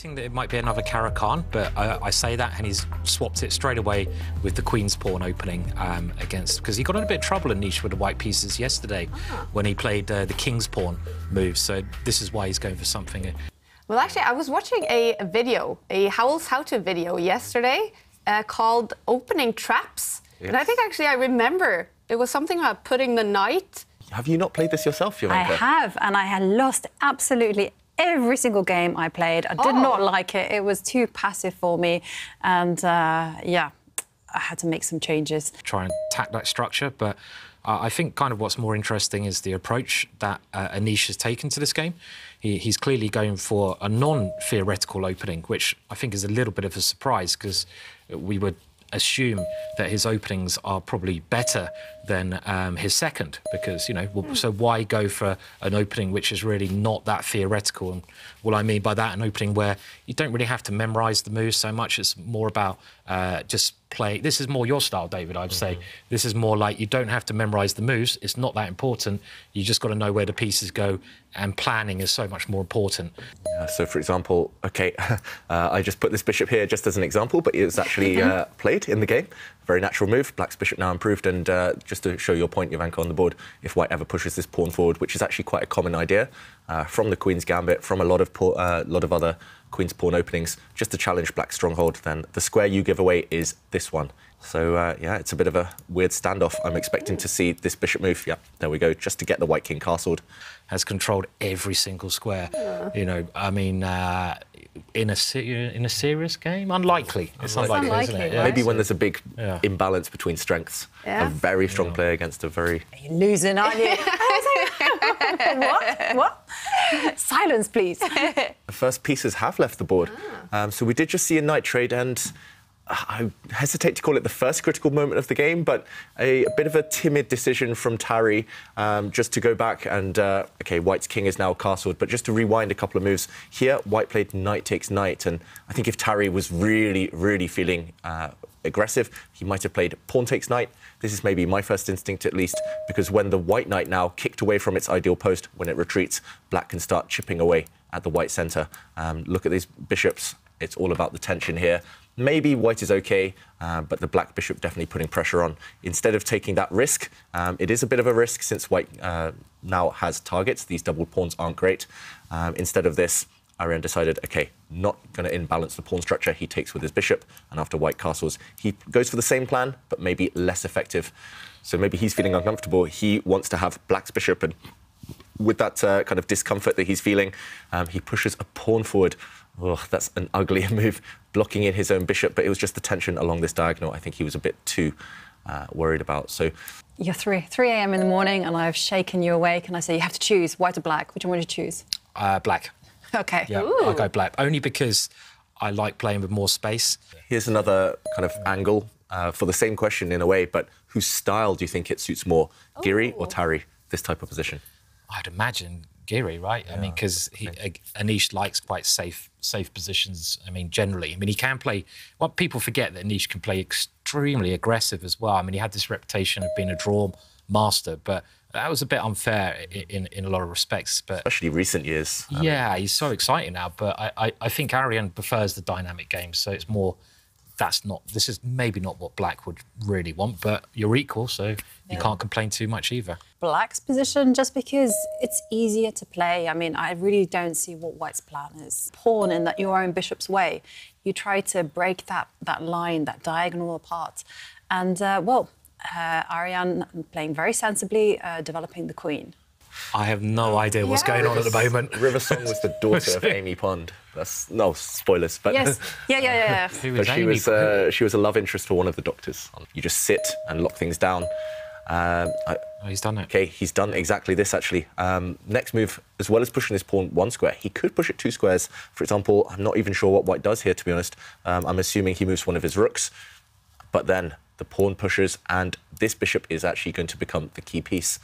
That it might be another Caracan, but I say that and he's swapped it straight away with the Queen's Pawn opening against, because he got in a bit of trouble in niche with the white pieces yesterday when he played the King's Pawn move, so this is why he's going for something. Well, actually, I was watching a video, a Howl's How-To video yesterday called Opening Traps, and I think actually I remember it was something about putting the knight. Have you not played this yourself, Jovanka? I have, and I had lost absolutely every single game I played. I did not like it. It was too passive for me. And, yeah, I had to make some changes. Try and attack that structure, but I think kind of what's more interesting is the approach that Anish has taken to this game. He's clearly going for a non-theoretical opening, which I think is a little bit of a surprise, because we would assume that his openings are probably better than his second, because, you know, so why go for an opening which is really not that theoretical? And what I mean by that, an opening where you don't really have to memorise the moves so much. It's more about just play. This is more your style, David, I'd say. This is more like you don't have to memorise the moves. It's not that important. You just got to know where the pieces go, and planning is so much more important. So, for example, OK, I just put this bishop here just as an example, but it was actually played in the game. Very natural move. Black's bishop now improved, and just to show your point, Jovanka, on the board, if white ever pushes this pawn forward, which is actually quite a common idea from the Queen's Gambit, from a lot of other Queen's Pawn openings, just to challenge Black's stronghold, then the square you give away is this one. So, yeah, it's a bit of a weird standoff. I'm expecting to see this bishop move. Yeah, there we go, just to get the white king castled. Has controlled every single square. You know, I mean, in a serious game, unlikely. It's unlikely, isn't it? Yeah. Maybe when there's a big imbalance between strengths. A very strong player against a very... You're losing, aren't you? What? Silence, please. The first pieces have left the board. So we did just see a knight trade, and I hesitate to call it the first critical moment of the game, but a bit of a timid decision from Tari, just to go back and, OK, white's king is now castled, but just to rewind a couple of moves. Here, white played knight takes knight, and I think if Tari was really, really feeling aggressive, he might have played pawn takes knight. This is maybe my first instinct, at least, because when the white knight now kicked away from its ideal post, when it retreats, black can start chipping away at the white centre. Look at these bishops. It's all about the tension here. Maybe white is OK, but the black bishop definitely putting pressure on. Instead of taking that risk, it is a bit of a risk since white now has targets. These doubled pawns aren't great. Instead of this, Arian decided, OK, not going to imbalance the pawn structure. He takes with his bishop, and after white castles, he goes for the same plan, but maybe less effective. So maybe he's feeling uncomfortable. He wants to have black's bishop, and with that kind of discomfort that he's feeling, he pushes a pawn forward. Oh, that's an ugly move, blocking in his own bishop, but it was just the tension along this diagonal I think he was a bit too worried about. So you're 3 a.m. in the morning, and I've shaken you awake, and I say you have to choose white or black. Which one would you choose? Black. OK. Yeah, I'll go black, only because I like playing with more space. Here's another kind of angle for the same question in a way, but whose style do you think it suits more, Giri or Tari, this type of position? I'd imagine Giri, right? I mean, because Anish likes quite safe positions. I mean, generally. I mean, he can play... Well, people forget that Anish can play extremely aggressive as well. I mean, he had this reputation of being a draw master, but that was a bit unfair in a lot of respects. But especially recent years. Yeah, he's so exciting now, but I think Arian prefers the dynamic game, so it's more... This is maybe not what black would really want, but you're equal, so you can't complain too much either. Black's position, just because it's easier to play. I mean, I really don't see what white's plan is. Pawn in your own bishop's way. You try to break that line, that diagonal apart. And, well, Arian playing very sensibly, developing the queen. I have no idea what's going on at the moment. River Song was the daughter of Amy Pond. That's no spoilers, but yes, yeah. But she was a love interest for one of the doctors. You just sit and lock things down. He's done it. OK, he's done exactly this, actually. Next move, as well as pushing this pawn 1 square, he could push it 2 squares. For example, I'm not even sure what white does here, to be honest. I'm assuming he moves one of his rooks, but then the pawn pushes, and this bishop is actually going to become the key piece.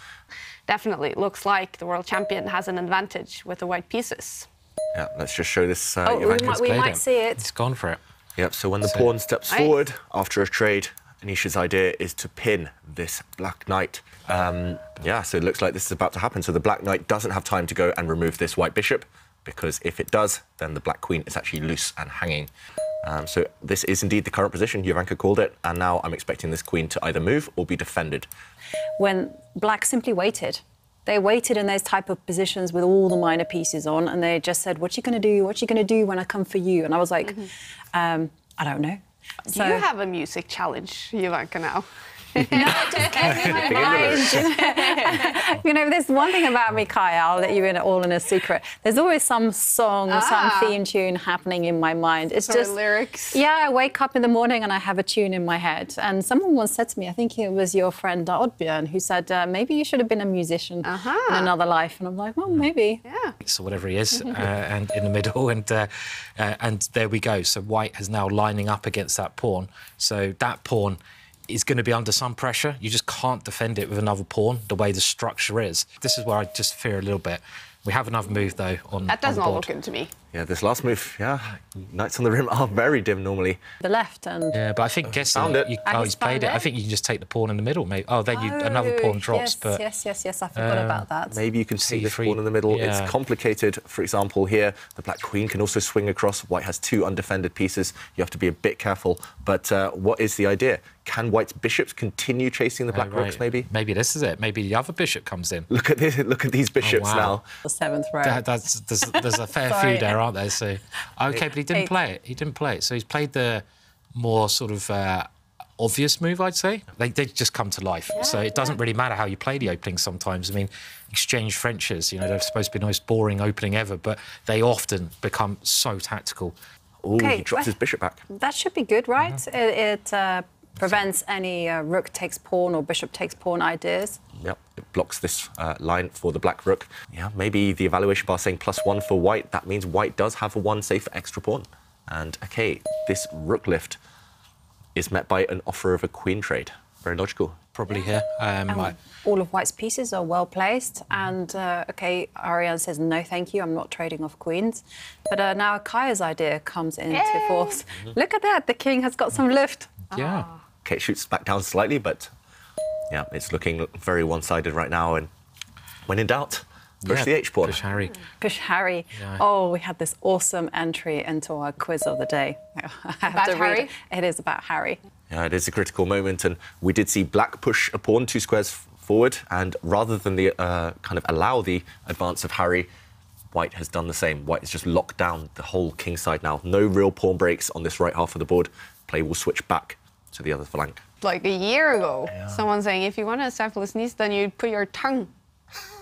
Definitely. Looks like the world champion has an advantage with the white pieces. Yeah, let's just show this. We might see it. He's gone for it. Yep, so when the pawn steps forward after a trade, Anish's idea is to pin this black knight. Yeah, so it looks like this is about to happen. So the black knight doesn't have time to go and remove this white bishop. because if it does, then the black queen is actually loose and hanging. So this is indeed the current position. Jovanka called it, and now I'm expecting this queen to either move or be defended. When black simply waited. They waited in those type of positions with all the minor pieces on, and they just said, what you going to do? What you going to do when I come for you? And I was like, I don't know. Do you have a music challenge, Jovanka, now? No, it just came in my mind. You know, there's one thing about me, Kaya, I'll let you in all in a secret. There's always some song, some theme tune happening in my mind. It's just lyrics. Yeah, I wake up in the morning and I have a tune in my head. And someone once said to me, I think it was your friend Oddbjörn, who said, maybe you should have been a musician in another life. And I'm like, well, maybe. Yeah. So whatever he is, and in the middle, and there we go. So white is now lining up against that pawn. So that pawn is going to be under some pressure. You just can't defend it with another pawn, the way the structure is. This is where I just fear a little bit. We have another move, though, on That does on the not board. look good to me. Yeah, this last move, knights on the rim are very dim normally. The left and... Yeah, but I think guessing... Found it. He's played it. I think you can just take the pawn in the middle, maybe. Oh, then another pawn drops, but... Yes, I forgot about that. Maybe you can see this C3. pawn in the middle. Yeah. It's complicated. For example, here, the black queen can also swing across. White has 2 undefended pieces. You have to be a bit careful. But what is the idea? Can white's bishops continue chasing the black rooks, maybe? Maybe this is it. Maybe the other bishop comes in. Look at this. Look at these bishops now. The 7th row. There's a fair few there, aren't there? So, OK, but he didn't play it. He didn't play it. So he's played the more sort of obvious move, I'd say. They just come to life. So it doesn't really matter how you play the opening sometimes. I mean, exchange Frenches, you know, they're supposed to be the most boring opening ever, but they often become so tactical. Oh, he drops his bishop back. That should be good, right? It prevents any rook takes pawn or bishop takes pawn ideas. Yep, it blocks this line for the black rook. Yeah, maybe the evaluation bar saying +1 for white. That means white does have a 1 safe extra pawn. And, OK, this rook lift is met by an offer of a queen trade. Very logical. Probably here. All of white's pieces are well placed. And, OK, Ariane says, no, thank you, I'm not trading off queens. But now Kaya's idea comes into force. Look at that, the king has got some lift. Yeah. OK, it shoots back down slightly, but, yeah, it's looking very one-sided right now. And when in doubt, push the H-pawn. Push Harry. Push Harry. Yeah. Oh, we had this awesome entry into our quiz of the day. I have About to read Harry? it. It is about Harry. Yeah, it is a critical moment, and we did see black push a pawn 2 squares forward, and rather than the kind of allow the advance of Harry, white has done the same. White has just locked down the whole king side now. No real pawn breaks on this right half of the board. Play will switch back to the other flank. Like a year ago, someone saying, if you want to stifle his knees, then you put your tongue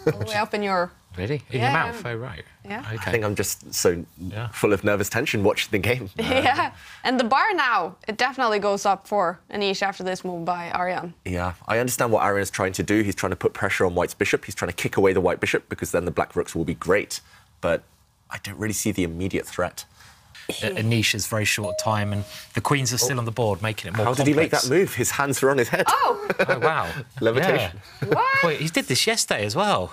all the way up in your... Really? In your mouth? Oh, right. Yeah. OK. I think I'm just so full of nervous tension watching the game. Yeah, and the bar now, it definitely goes up for Anish after this move by Ariane. Yeah, I understand what Ariane's trying to do. He's trying to put pressure on white's bishop. He's trying to kick away the white bishop because then the black rooks will be great. But I don't really see the immediate threat. Anish is very short time, and the queens are still on the board, making it more How complex. did he make that move? His hands were on his head. Oh! Oh, wow. Levitation. Yeah. What? Wait, he did this yesterday as well.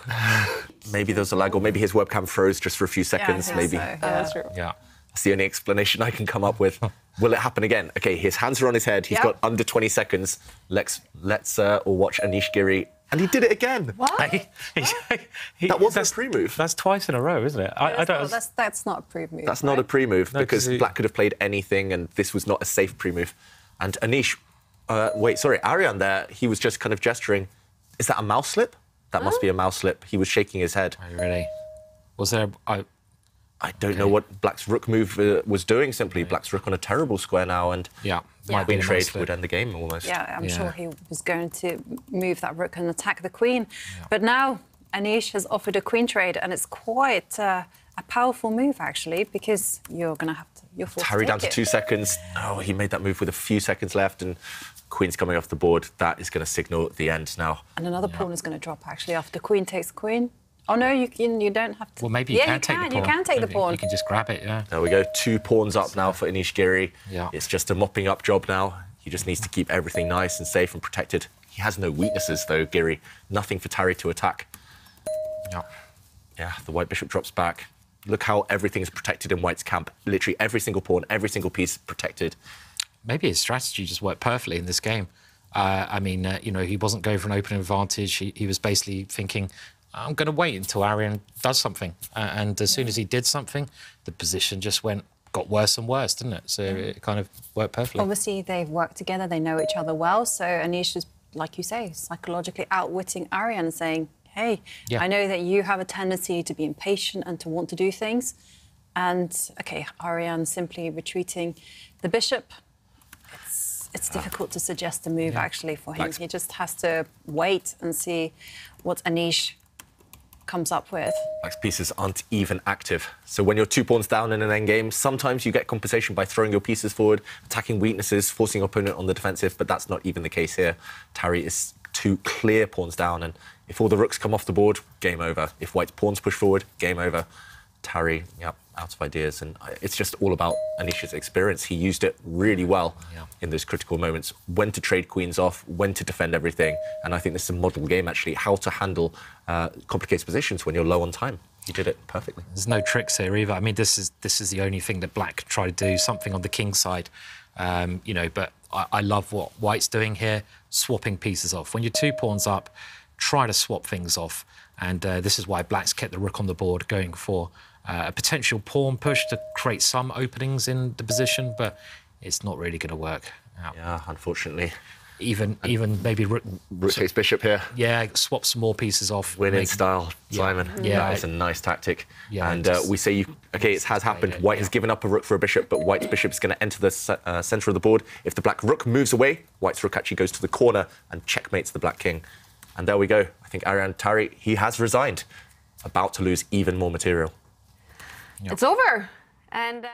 Maybe there was a lag, or maybe his webcam froze just for a few seconds. I think Maybe so, yeah. That's true. Yeah. that's the only explanation I can come up with. Will it happen again? OK, his hands are on his head. He's got under 20 seconds. Let's all watch Anish Giri. And he did it again. What? That wasn't a pre-move. That's twice in a row, isn't it? I don't. That's not a pre-move. That's not a pre-move because 'cause black could have played anything, and this was not a safe pre-move. And Anish, Ariane there, he was just kind of gesturing. Is that a mouse slip? That must be a mouse slip. He was shaking his head. Oh, really? Was there? I don't know what black's rook move was doing. Simply, black's rook on a terrible square now, and Might be queen a trade mouse slip. would end the game almost. Yeah, I'm sure he was going to move that rook and attack the queen. But now Anish has offered a queen trade, and it's quite a powerful move, actually, because you're going to have to... You're forced Tari to down take to 2 seconds. Oh, he made that move with a few seconds left, and queen's coming off the board. That is going to signal the end now. And another pawn is going to drop, actually, after queen takes queen. Oh, no, you don't have to... Well, maybe you can take the pawn. You can take the pawn. You can just grab it, yeah. There we go. 2 pawns up now for Anish Giri. Yeah. It's just a mopping up job now. He just needs to keep everything nice and safe and protected. He has no weaknesses, though, Giri. Nothing for Tari to attack. Yeah. Yeah, the white bishop drops back. Look how everything is protected in white's camp. Literally every single pawn, every single piece protected. Maybe his strategy just worked perfectly in this game. I mean, you know, he wasn't going for an open advantage. He was basically thinking, I'm going to wait until Arian does something. And as soon as he did something, the position just got worse and worse, didn't it? So it kind of worked perfectly. Obviously, they've worked together. They know each other well. So Anish is, like you say, psychologically outwitting Arian, saying, hey, I know that you have a tendency to be impatient and to want to do things. And, OK, Arian simply retreating the bishop. It's difficult to suggest a move, actually, for him. He just has to wait and see what Anish comes up with. Black's pieces aren't even active. So when you're 2 pawns down in an endgame, sometimes you get compensation by throwing your pieces forward, attacking weaknesses, forcing your opponent on the defensive, but that's not even the case here. Tari is 2 clear pawns down, and if all the rooks come off the board, game over. If white's pawns push forward, game over. Tari, out of ideas, and it's just all about Anish's experience. He used it really well in those critical moments, when to trade queens off, when to defend everything, and I think this is a model game, actually, how to handle complicated positions when you're low on time. He did it perfectly. There's no tricks here either. I mean, this is the only thing that Black could try to do, something on the king side, you know, but I love what White's doing here, swapping pieces off. When you're 2 pawns up, try to swap things off, and this is why Black's kept the rook on the board, going for a potential pawn push to create some openings in the position, but it's not really going to work out. Yeah, unfortunately. Even maybe rook takes bishop here. Yeah, swap some more pieces off. Winning style, Simon. Yeah, it's a nice tactic. Yeah, and we say, it has happened. White has given up a rook for a bishop, but White's bishop is going to enter the centre of the board. If the black rook moves away, White's rook actually goes to the corner and checkmates the black king. And there we go. I think Arian Tari, he has resigned, about to lose even more material. It's over. And